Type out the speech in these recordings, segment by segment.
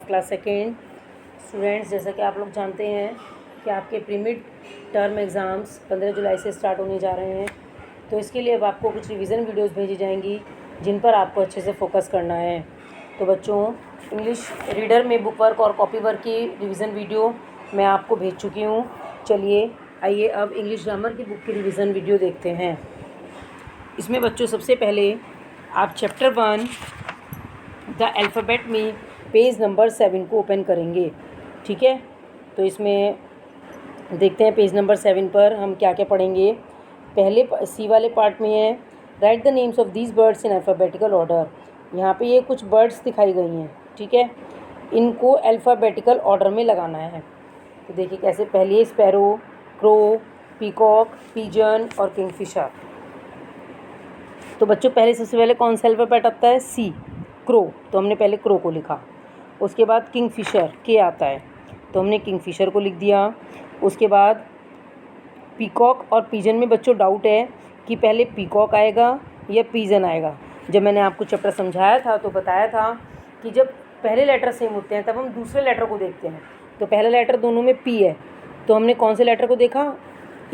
Class second students, जैसा कि आप लोग जानते हैं कि आपके प्री मिड टर्म एग्ज़ाम्स 15 जुलाई से स्टार्ट होने जा रहे हैं। तो इसके लिए अब आपको कुछ रिवीजन वीडियोस भेजी जाएंगी जिन पर आपको अच्छे से फोकस करना है। तो बच्चों, इंग्लिश रीडर में बुक वर्क और कॉपी वर्क की रिवीजन वीडियो मैं आपको भेज चुकी हूँ। चलिए आइए अब इंग्लिश ग्रामर की बुक की रिवीजन वीडियो देखते हैं। इसमें बच्चों सबसे पहले आप चैप्टर 1 द अल्फ़ाबेट में पेज नंबर 7 को ओपन करेंगे। ठीक है, तो इसमें देखते हैं पेज नंबर 7 पर हम क्या क्या पढ़ेंगे। पहले सी वाले पार्ट में है right the names of these birds in alphabetical order. यहाँ पे ये कुछ बर्ड्स दिखाई गई हैं, ठीक है, इनको अल्फ़ाबेटिकल ऑर्डर में लगाना है। तो देखिए कैसे, पहले स्पैरो, क्रो, पीकॉक, पिजन और किंगफिशर। तो बच्चों पहले सबसे पहले कौन सा अल्फ़ाबेट आता है? सी, क्रो, तो हमने पहले क्रो को लिखा। उसके बाद किंगफिशर के आता है तो हमने किंगफिशर को लिख दिया। उसके बाद पीकॉक और पिजन में बच्चों डाउट है कि पहले पीकॉक आएगा या पिजन आएगा। जब मैंने आपको चैप्टर समझाया था तो बताया था कि जब पहले लेटर सेम होते हैं तब हम दूसरे लेटर को देखते हैं। तो पहला लेटर दोनों में पी है, तो हमने कौन से लेटर को देखा?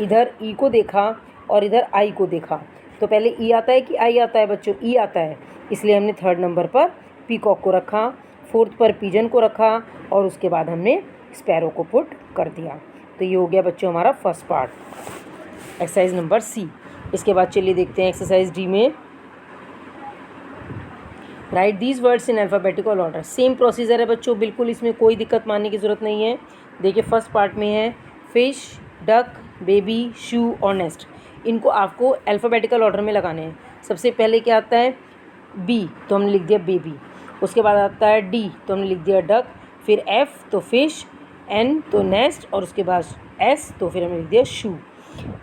इधर ई को देखा और इधर आई को देखा। तो पहले ई आता है कि आई आता है? बच्चों ई आता है, इसलिए हमने थर्ड नंबर पर पीकॉक को रखा, फोर्थ पर पिजन को रखा और उसके बाद हमने स्पैरो को पुट कर दिया। तो ये हो गया बच्चों हमारा first part, exercise number C. इसके बाद चलिए देखते हैं एक्सरसाइज डी में। Write these words in alphabetical order. Same procedure है बच्चों, बिल्कुल इसमें कोई दिक्कत मानने की ज़रूरत नहीं है। देखिए फर्स्ट पार्ट में है फिश, डक, बेबी, शू और नेस्ट। इनको आपको अल्फ़ाबेटिकल ऑर्डर में लगाने हैं। सबसे पहले क्या आता है? बी, तो हमने लिख दिया बेबी। उसके बाद आता है डी, तो हमने लिख दिया डक। फिर एफ तो फिश, एन तो नेस्ट और उसके बाद एस तो फिर हमने लिख दिया शू।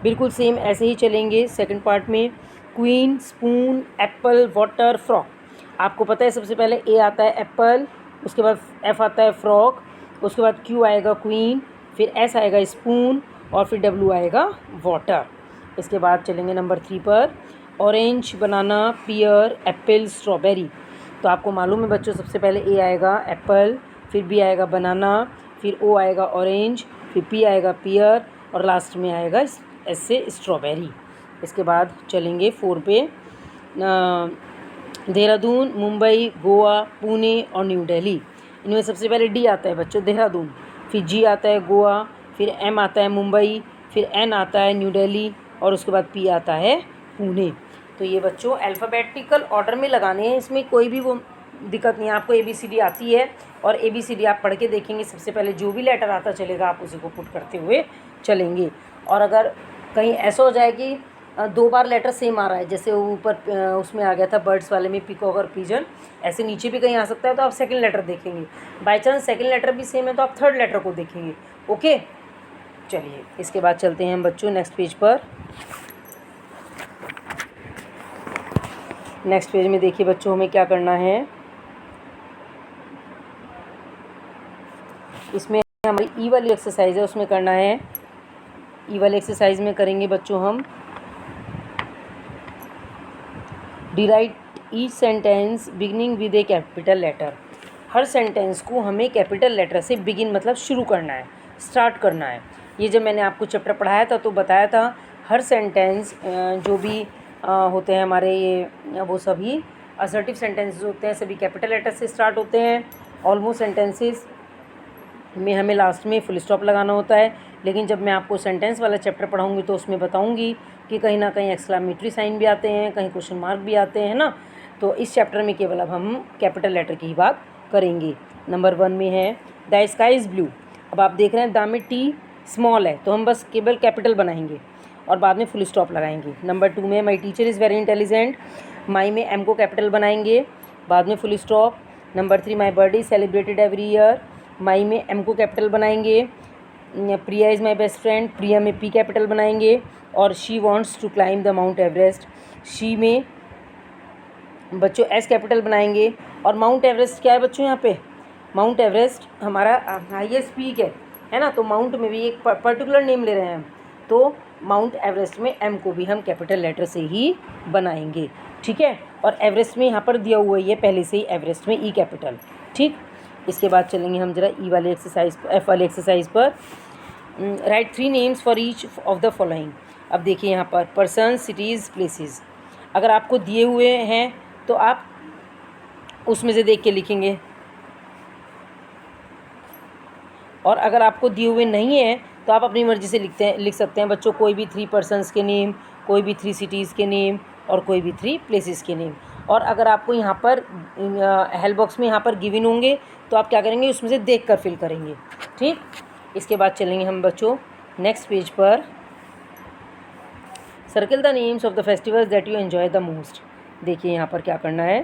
बिल्कुल सेम ऐसे ही चलेंगे सेकंड पार्ट में। Queen, spoon, Apple, water, frock. आपको पता है सबसे पहले ए आता है एप्पल, उसके बाद एफ आता है फ्रॉक, उसके बाद क्यू आएगा क्वीन, फिर एस आएगा स्पून और फिर डब्ल्यू आएगा वाटर। इसके बाद चलेंगे नंबर 3 पर। ऑरेंज, बनाना, पियर, एप्पल, स्ट्रॉबेरी। तो आपको मालूम है बच्चों सबसे पहले ए आएगा एप्पल, फिर बी आएगा बनाना, फिर ओ आएगा ऑरेंज, फिर पी आएगा पियर और लास्ट में आएगा एस से स्ट्रॉबेरी। इसके बाद चलेंगे 4 पे। देहरादून, मुंबई, गोवा, पुणे और न्यू दिल्ली। इनमें सबसे पहले डी आता है बच्चों देहरादून, फिर जी आता है गोवा, फिर एम आता है मुंबई, फिर एन आता है न्यू दिल्ली और उसके बाद पी आता है पुणे। तो ये बच्चों अल्फ़ाबेटिकल ऑर्डर में लगाने हैं, इसमें कोई भी वो दिक्कत नहीं है। आपको ABCD आती है और ABCD आप पढ़ के देखेंगे, सबसे पहले जो भी लेटर आता चलेगा आप उसी को पुट करते हुए चलेंगे। और अगर कहीं ऐसा हो जाए कि 2 बार लेटर सेम आ रहा है, जैसे ऊपर उसमें आ गया था बर्ड्स वाले में पीकॉक और पिजन, ऐसे नीचे भी कहीं आ सकता है, तो आप सेकंड लेटर देखेंगे। बाई चांस सेकंड लेटर भी सेम है तो आप थर्ड लेटर को देखेंगे। ओके, चलिए इसके बाद चलते हैं हम बच्चों नेक्स्ट पेज पर। नेक्स्ट पेज में देखिए बच्चों हमें क्या करना है। इसमें हमारी ई वाली एक्सरसाइज है, उसमें करना है। ई वाली एक्सरसाइज में करेंगे बच्चों हम rewrite each sentence beginning with a capital letter. हर सेंटेंस को हमें कैपिटल लेटर से बिगिन मतलब शुरू करना है, स्टार्ट करना है। ये जब मैंने आपको चैप्टर पढ़ाया था तो बताया था हर सेंटेंस जो भी होते हैं हमारे ये वो सभी असर्टिव सेंटेंसेस होते हैं, सभी कैपिटल लेटर से स्टार्ट होते हैं। ऑलमोस्ट सेंटेंसेस में हमें लास्ट में फुल स्टॉप लगाना होता है, लेकिन जब मैं आपको सेंटेंस वाला चैप्टर पढ़ाऊंगी तो उसमें बताऊंगी कि कहीं ना कहीं एक्सक्लामेटरी साइन भी आते हैं, कहीं क्वेश्चन मार्क भी आते हैं ना। तो इस चैप्टर में केवल अब हम कैपिटल लेटर की ही बात करेंगे। नंबर 1 में है द स्काई इज़ ब्लू। अब आप देख रहे हैं द में टी स्मॉल है तो हम बस केवल कैपिटल बनाएंगे और बाद में फुल स्टॉप लगाएंगे। नंबर 2 में my teacher is very intelligent. My में एम को कैपिटल बनाएंगे, बाद में full stop. Number 3 my birthday celebrated every year. My में एम को कैपिटल बनाएंगे। Priya is my best friend, Priya में पी कैपिटल बनाएंगे। और she wants to climb the Mount Everest, she में बच्चों एस कैपिटल बनाएंगे। और माउंट एवरेस्ट क्या है बच्चों? यहाँ पे माउंट एवरेस्ट हमारा हाईएस्ट पीक है ना, तो माउंट में भी एक पर्टिकुलर नेम ले रहे हैं हम, तो माउंट एवरेस्ट में एम को भी हम कैपिटल लेटर से ही बनाएंगे, ठीक है। और एवरेस्ट में यहाँ पर दिया हुआ है पहले से ही एवरेस्ट में ई कैपिटल, ठीक। इसके बाद चलेंगे हम जरा ई वाले एक्सरसाइज पर, एफ वाले एक्सरसाइज पर। Right 3 names for each of the following. अब देखिए यहाँ पर पर्सन, सिटीज़, प्लेसेस। अगर आपको दिए हुए हैं तो आप उसमें से देख के लिखेंगे, और अगर आपको दिए हुए नहीं है तो आप अपनी मर्ज़ी से लिख सकते हैं बच्चों। कोई भी 3 पर्सन्स के नेम, कोई भी 3 सिटीज़ के नेम, और कोई भी 3 प्लेसेस के नेम। और अगर आपको यहाँ पर हेल्प बॉक्स में यहाँ पर गिवन होंगे तो आप क्या करेंगे, उसमें से देख कर फिल करेंगे। ठीक, इसके बाद चलेंगे हम बच्चों नेक्स्ट पेज पर। Circle the names of the festivals that you enjoy the most. देखिए यहाँ पर क्या करना है,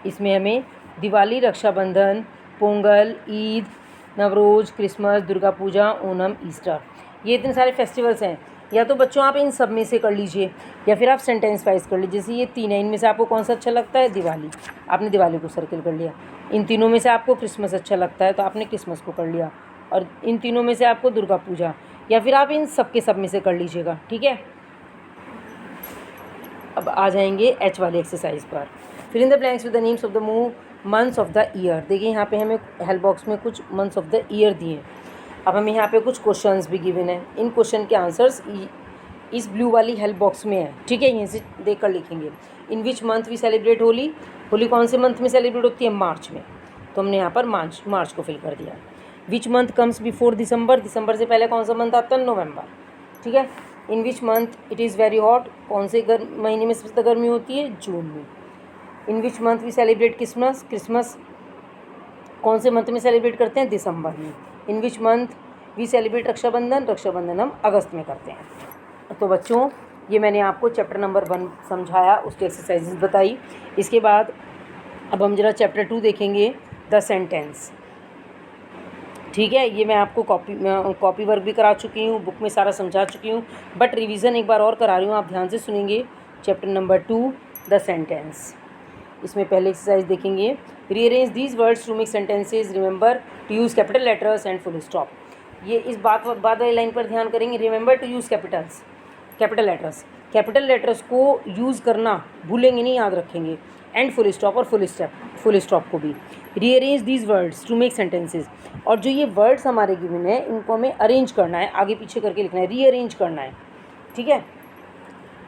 इसमें हमें दिवाली, रक्षाबंधन, पोंगल, ईद, नवरोज़, क्रिसमस, दुर्गा पूजा, ओणम, ईस्टर, ये इतने सारे फेस्टिवल्स हैं। या तो बच्चों आप इन सब में से कर लीजिए, या फिर आप सेंटेंस वाइज कर लीजिए। जैसे ये 3 है, इनमें से आपको कौन सा अच्छा लगता है, दिवाली, आपने दिवाली को सर्किल कर लिया। इन तीनों में से आपको क्रिसमस अच्छा लगता है तो आपने क्रिसमस को कर लिया, और इन तीनों में से आपको दुर्गा पूजा, या फिर आप इन सब के सब में से कर लीजिएगा। ठीक है, अब आ जाएंगे एच वाले एक्सरसाइज पर। Fill in the blanks with the names of the months of the year. देखिए यहाँ पे हमें हेल्प बॉक्स में कुछ मंथ्स ऑफ द ईयर दिए। अब हमें यहाँ पे कुछ क्वेश्चंस भी गिवन है, इन क्वेश्चन के आंसर्स इस ब्लू वाली हेल्प बॉक्स में है। ठीक है, यहीं से देख कर लिखेंगे। In which month we celebrate Holi. Holi कौन से मंथ में सेलिब्रेट होती है, मार्च में, तो हमने यहाँ पर मार्च को फिल कर दिया। Which month comes before December. दिसंबर से पहले कौन सा मंथ आता है, नवंबर। ठीक है। In which month it is very hot. कौन से महीने में सबसे ज़्यादा गर्मी होती है, जून में। In which month we celebrate Christmas. Christmas कौन से मंथ में सेलिब्रेट करते हैं, दिसंबर में। In which month we celebrate Rakshabandhan. Rakshabandhan हम अगस्त में करते हैं। तो बच्चों ये मैंने आपको चैप्टर नंबर 1 समझाया, उसकी एक्सरसाइजेज बताई। इसके बाद अब हम जरा चैप्टर 2 देखेंगे, द सेंटेंस। ठीक है, ये मैं आपको कॉपी वर्क भी करा चुकी हूँ, बुक में सारा समझा चुकी हूँ, बट रिवीजन एक बार और करा रही हूँ, आप ध्यान से सुनेंगे। Chapter number 2, the sentence. इसमें पहले एक्सरसाइज देखेंगे, rearrange these words to make sentences, remember to use capital letters and full stop. ये इस बाद वाली लाइन पर ध्यान करेंगे, remember to use capital letters. Capital letters को यूज़ करना भूलेंगे नहीं, याद रखेंगे। एंड फुल स्टॉप, और फुल स्टॉप को भी। Rearrange these words to make sentences, और जो ये वर्ड्स हमारे गिवन है इनको हमें अरेंज करना है, आगे पीछे करके लिखना है, रीअरेंज करना है। ठीक है।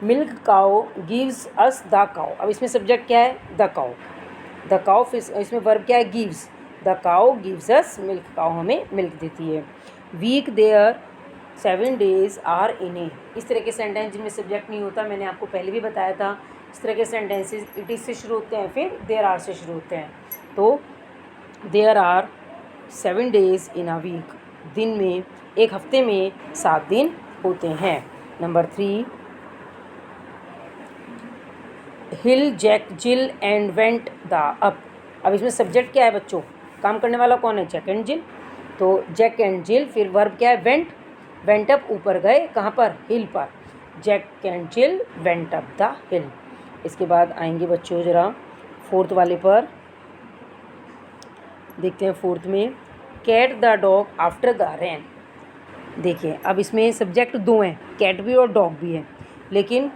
Milk cow gives us the cow. अब इसमें सब्जेक्ट क्या है, द काउ। द काउ, फिर इसमें वर्ब क्या है, gives. The cow gives us milk. Cow हमें मिल्क देती है। Week there 7 days are in a. इस तरह के सेंटेंस जिनमें सब्जेक्ट नहीं होता, मैंने आपको पहले भी बताया था। इस तरह के सेंटेंसेस इट इज़ से शुरू होते हैं, फिर देयर आर से शुरू होते हैं। तो there are 7 days in a week. दिन में, एक हफ्ते में 7 दिन होते हैं। Number 3, hill Jack Jill and went the up. अब इसमें सब्जेक्ट क्या है बच्चों, काम करने वाला कौन है, जैक एंड जिल। तो जैक एंड जिल, फिर वर्ब क्या है, वेंट अप, ऊपर गए, कहाँ पर, हिल पर। Jack and Jill went up the hill. इसके बाद आएंगे बच्चों जरा 4th वाले पर, देखते हैं 4th में, cat the dog after the ran. देखिए अब इसमें सब्जेक्ट 2 हैं, कैट भी और डॉग भी है, लेकिन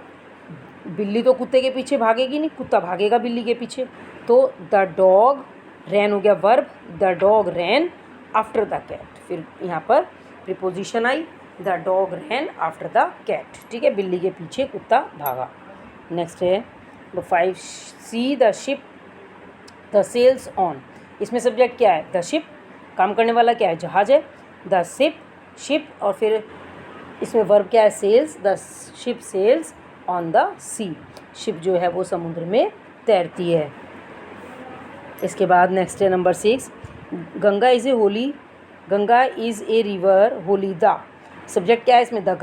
बिल्ली तो कुत्ते के पीछे भागेगी नहीं, कुत्ता भागेगा बिल्ली के पीछे। तो द डॉग रैन हो गया verb, the dog ran after the cat. फिर यहाँ पर प्रीपोजिशन आई, the dog ran after the cat. ठीक है, बिल्ली के पीछे कुत्ता भागा। नेक्स्ट है number 5, sea the ship the sails on. इसमें सब्जेक्ट क्या है, द शिप, काम करने वाला क्या है, जहाज है। द शिप, और फिर इसमें वर्ब क्या है, sails. The ship sails on the sea. Ship जो है वो समुद्र में तैरती है। इसके बाद नेक्स्ट है number 6, Ganga is a Holi, Ganga is a river, Holi the. Subject क्या है इसमें, द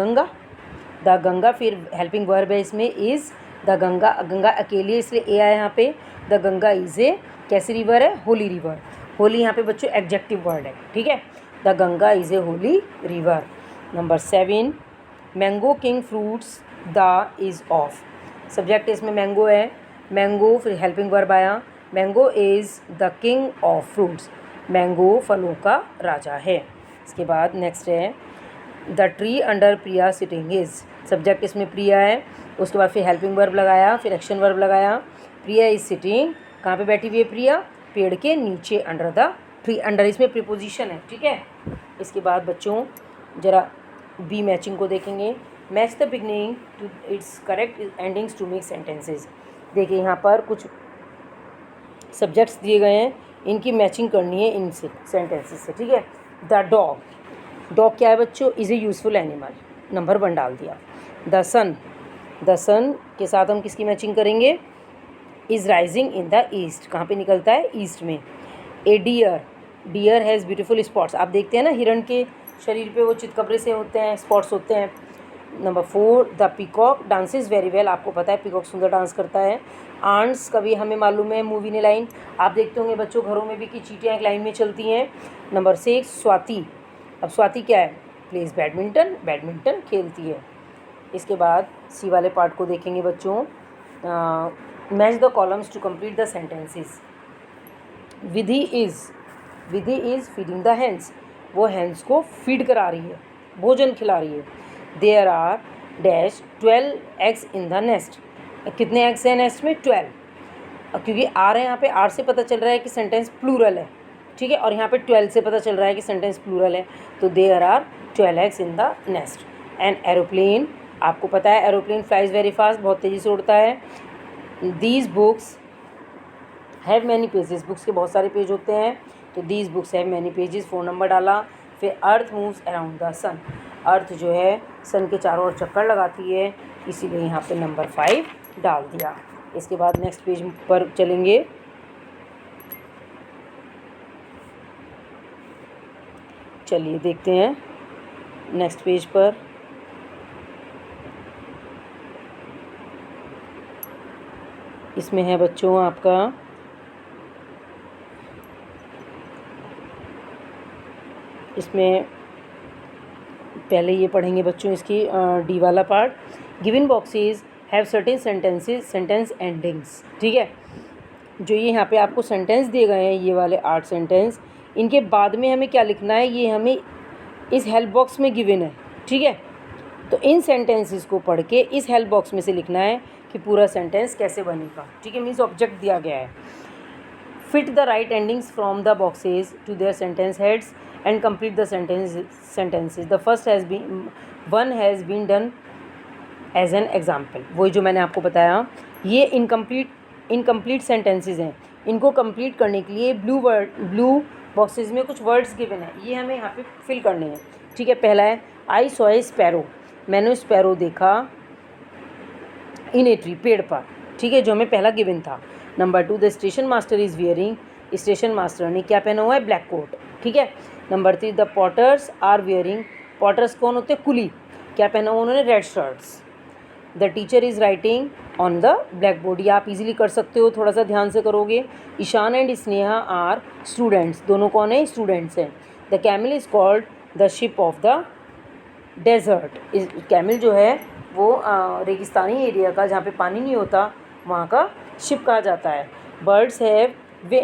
गंगा, फिर हेल्पिंग वर्ब है इसमें इज़। द गंगा अकेली है इसलिए ए आया यहाँ पे। द गंगा इज़ ए कैसी रिवर है, होली रिवर। होली यहाँ पे बच्चों एडजेक्टिव वर्ड है। ठीक है, the Ganga is a Holi river. Number 7, mango king fruits the is of. Subject इसमें मैंगो है, मैंगो, फिर हेल्पिंग वर्ब आया, mango is the king of fruits. Mango फलों का राजा है। इसके बाद नेक्स्ट है, the tree under Priya sitting is. Subject इसमें प्रिया है, उसके बाद फिर हेल्पिंग वर्ब लगाया, फिर एक्शन वर्ब लगाया। प्रिया इज़ सिटिंग, कहाँ पे बैठी हुई है प्रिया, पेड़ के नीचे, अंडर द ट्री, अंडर इसमें प्रीपोजिशन है, ठीक है। इसके बाद बच्चों ज़रा बी मैचिंग को देखेंगे। Match the beginning to its correct endings to make sentences. देखिए यहाँ पर कुछ सब्जेक्ट्स दिए गए हैं, इनकी मैचिंग करनी है इनसे, सेंटेंसेस से, ठीक है। द डॉग, डॉग क्या है बच्चों, is a useful animal, number 1 डाल दिया। द सन, द सन के साथ हम किसकी मैचिंग करेंगे, is rising in the east, कहाँ पे निकलता है, ईस्ट में। A deer, deer has beautiful spots, आप देखते हैं ना हिरण के शरीर पे वो चितकबरे से होते हैं, स्पॉट्स होते हैं। Number 4 the peacock dances very well, आपको पता है पीकॉक सुंदर डांस करता है। आंट्स कभी हमें मालूम है, मूवी ने लाइन आप देखते होंगे बच्चों घरों में भी कि चींटियाँ एक लाइन में चलती हैं। नंबर 6 स्वाति, अब स्वाति क्या है, प्लेज बैडमिंटन, बैडमिंटन खेलती है। इसके बाद सी वाले पार्ट को देखेंगे बच्चों। Match the columns to complete the sentences. Vidhi is feeding the hands, वो हैंड्स को फीड करा रही है, भोजन खिला रही है। There are dash 12 eggs in the nest, कितने एग्स हैं नेस्ट में, 12। क्योंकि आर है यहाँ पे, आर से पता चल रहा है कि सेंटेंस प्लूरल है, ठीक है, और यहाँ पे 12 से पता चल रहा है कि सेंटेंस प्लूरल है, तो there are 12 eggs in the nest. An aeroplane, आपको पता है एरोप्लेन फ्लाइज वेरी फास्ट, बहुत तेज़ी से उड़ता है। These books have many pages, books के बहुत सारे पेज होते हैं, तो these books have many pages, 4 number डाला। फिर अर्थ मूव्स अराउंड द सन, अर्थ जो है सन के चारों ओर चक्कर लगाती है, इसीलिए यहाँ पे नंबर 5 डाल दिया। इसके बाद नेक्स्ट पेज पर चलेंगे। चलिए देखते हैं नेक्स्ट पेज पर। इसमें है बच्चों आपका इसमें पहले ये पढ़ेंगे बच्चों इसकी डी वाला part. Given boxes have certain sentences, sentence endings, ठीक है। जो ये यहाँ पे आपको सेंटेंस दिए गए हैं, ये वाले 8 सेंटेंस, इनके बाद में हमें क्या लिखना है, ये हमें इस हेल्प बॉक्स में गिवन है, ठीक है। तो इन सेंटेंसेस को पढ़ के इस हेल्प बॉक्स में से लिखना है कि पूरा सेंटेंस कैसे बनेगा, ठीक है। मीन्स ऑब्जेक्ट दिया गया है। Fit the right endings from the boxes to their sentence heads and complete the sentences. The first has been done as an example. वही जो मैंने आपको बताया, ये इनकम्प्लीट सेंटेंसेस हैं, इनको कंप्लीट करने के लिए ब्लू बॉक्सेस में कुछ वर्ड्स गिवन है, ये हमें यहाँ पे फिल करने हैं, ठीक है। पहला है आई सॉ ए स्पैरो, मैंने स्पैरो देखा इन ए ट्री, पेड़ पर, ठीक है, जो हमें पहला गिवन था। Number 2 the station master is wearing, station master ने क्या पहना हुआ है, ब्लैक कोट, ठीक है। Number 3 the porters are wearing, porters कौन होते हैं, कुली, क्या पहना हुआ उन्होंने, red shirts. The teacher is writing on the black board, ये आप इजीली कर सकते हो, थोड़ा सा ध्यान से करोगे। Ishan and Sneha are students, दोनों कौन है, स्टूडेंट्स हैं। The camel is called the ship of the desert, camel जो है वो रेगिस्तानी एरिया का, जहाँ पे पानी नहीं होता, वहाँ का शिप कहा जाता है। बर्ड्स हैव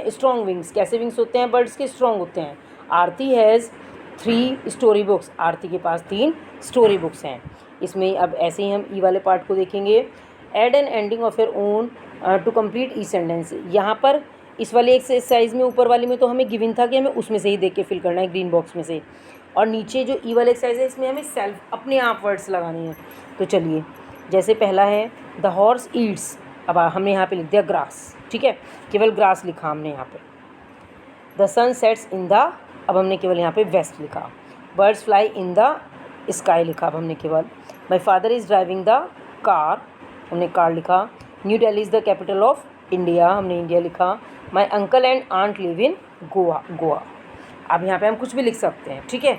स्ट्रॉन्ग विंग्स, कैसे विंग्स होते हैं बर्ड्स के, स्ट्रॉन्ग होते हैं। आरती हैज़ 3 स्टोरी बुक्स, आरती के पास 3 स्टोरी बुक्स हैं। इसमें अब ऐसे ही हम ई वाले पार्ट को देखेंगे। Add an ending of your own to complete each sentence, यहाँ पर इस वाले एक्सरसाइज में ऊपर वाले में तो हमें गिवन था कि हमें उसमें से ही देख के फिल करना है, ग्रीन बॉक्स में से, और नीचे जो ई वाले एक्सरसाइज है इसमें हमें सेल्फ अपने आप वर्ड्स लगाने हैं। तो चलिए, जैसे पहला है द हॉर्स ईट्स, अब हमने यहाँ पे लिख दिया ग्रास, ठीक है, केवल ग्रास लिखा हमने यहाँ पे। The sun sets in the, अब हमने केवल यहाँ पे वेस्ट लिखा। Birds fly in the sky लिखा, अब हमने केवल। My father is driving the car, हमने कार लिखा। New Delhi is the capital of India, हमने इंडिया लिखा। My uncle and aunt live in Goa, Goa. अब यहाँ पे हम कुछ भी लिख सकते हैं, ठीक है।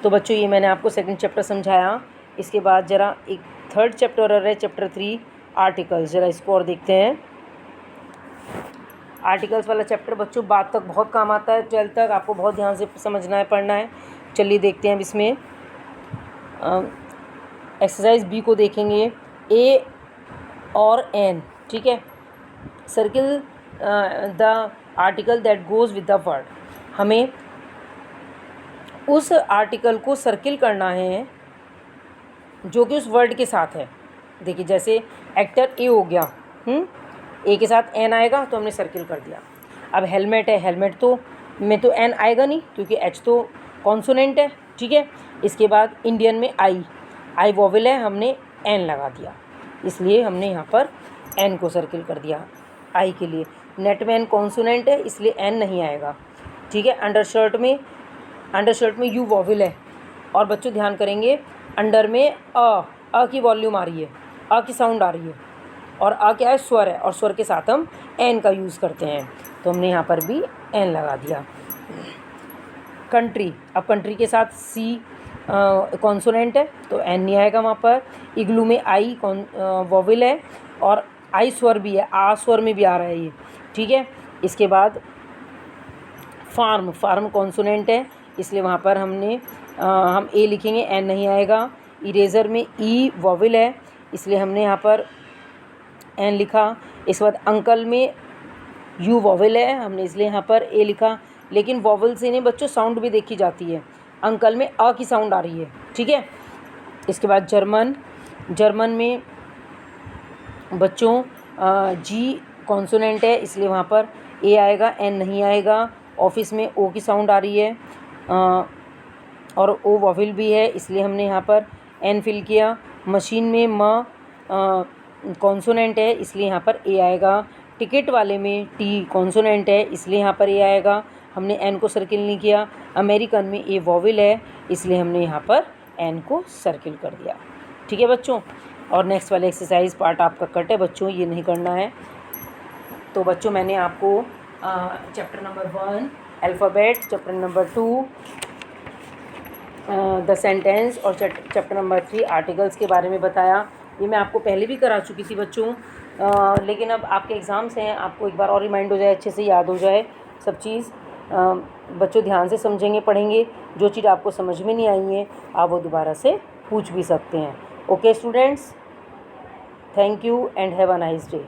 तो बच्चों ये मैंने आपको सेकंड चैप्टर समझाया। इसके बाद ज़रा एक थर्ड चैप्टर और है, चैप्टर 3 आर्टिकल्स, ज़रा इसको और देखते हैं। आर्टिकल्स वाला चैप्टर बच्चों बाद तक बहुत काम आता है, 12th तक आपको बहुत ध्यान से समझना है, पढ़ना है। चलिए देखते हैं अब इसमें एक्सरसाइज बी को देखेंगे। ए और एन, ठीक है। Circle the article that goes with the word, हमें उस आर्टिकल को सर्किल करना है जो कि उस वर्ड के साथ है। देखिए जैसे एक्टर ए हो गया, ए के साथ एन आएगा तो हमने सर्किल कर दिया। अब हेलमेट है, हेलमेट तो में तो एन आएगा नहीं क्योंकि एच तो कॉन्सोनेंट है, ठीक है। इसके बाद इंडियन में आई वोवेल है, हमने एन लगा दिया, इसलिए हमने यहाँ पर एन को सर्किल कर दिया आई के लिए। नेट में एन कॉन्सोनेंट है इसलिए एन नहीं आएगा, ठीक है। अंडरशर्ट में यू वोवेल है, और बच्चों ध्यान करेंगे अंडर में अ की वॉल्यूम आ रही है, अ की साउंड आ रही है, और अ क्या है, स्वर है, और स्वर के साथ हम एन का यूज़ करते हैं, तो हमने यहाँ पर भी एन लगा दिया। कंट्री, अब कंट्री के साथ सी कॉन्सोनेंट है तो एन नहीं आएगा वहाँ पर। इग्लू में आई वोवेल है और आई स्वर भी है, आ स्वर में भी आ रहा है ये, ठीक है। इसके बाद फार्म कॉन्सोनेंट है इसलिए वहाँ पर हम ए लिखेंगे, एन नहीं आएगा। इरेज़र में ई वोवेल है इसलिए हमने यहाँ पर एन लिखा। इसके बाद अंकल में यू वोवेल है, हमने इसलिए यहाँ पर ए लिखा, लेकिन वोवेल से नहीं बच्चों साउंड भी देखी जाती है। अंकल में अ की साउंड आ रही है, ठीक है। इसके बाद जर्मन में बच्चों जी कॉन्सोनेंट है इसलिए वहाँ पर ए आएगा, एन नहीं आएगा। ऑफिस में ओ की साउंड आ रही है और ओ वोवेल भी है इसलिए हमने यहाँ पर एन फिल किया। मशीन में म कॉन्सोनेंट है इसलिए यहाँ पर ए आएगा। टिकट वाले में टी कॉन्सोनेंट है इसलिए यहाँ पर ए आएगा, हमने एन को सर्किल नहीं किया। अमेरिकन में ए वोवेल है इसलिए हमने यहाँ पर एन को सर्किल कर दिया, ठीक है बच्चों। और नेक्स्ट वाले एक्सरसाइज पार्ट आपका कट है बच्चों, ये नहीं करना है। तो बच्चों मैंने आपको chapter number 1 alphabet, chapter number 2 the sentence और चैप्टर नंबर 3 आर्टिकल्स के बारे में बताया। ये मैं आपको पहले भी करा चुकी थी बच्चों, लेकिन अब आपके एग्ज़ाम्स हैं, आपको एक बार और रिमाइंड हो जाए, अच्छे से याद हो जाए सब चीज़। बच्चों ध्यान से समझेंगे, पढ़ेंगे, जो चीज़ आपको समझ में नहीं आई है आप वो दोबारा से पूछ भी सकते हैं। Okay students, thank you and have a nice day.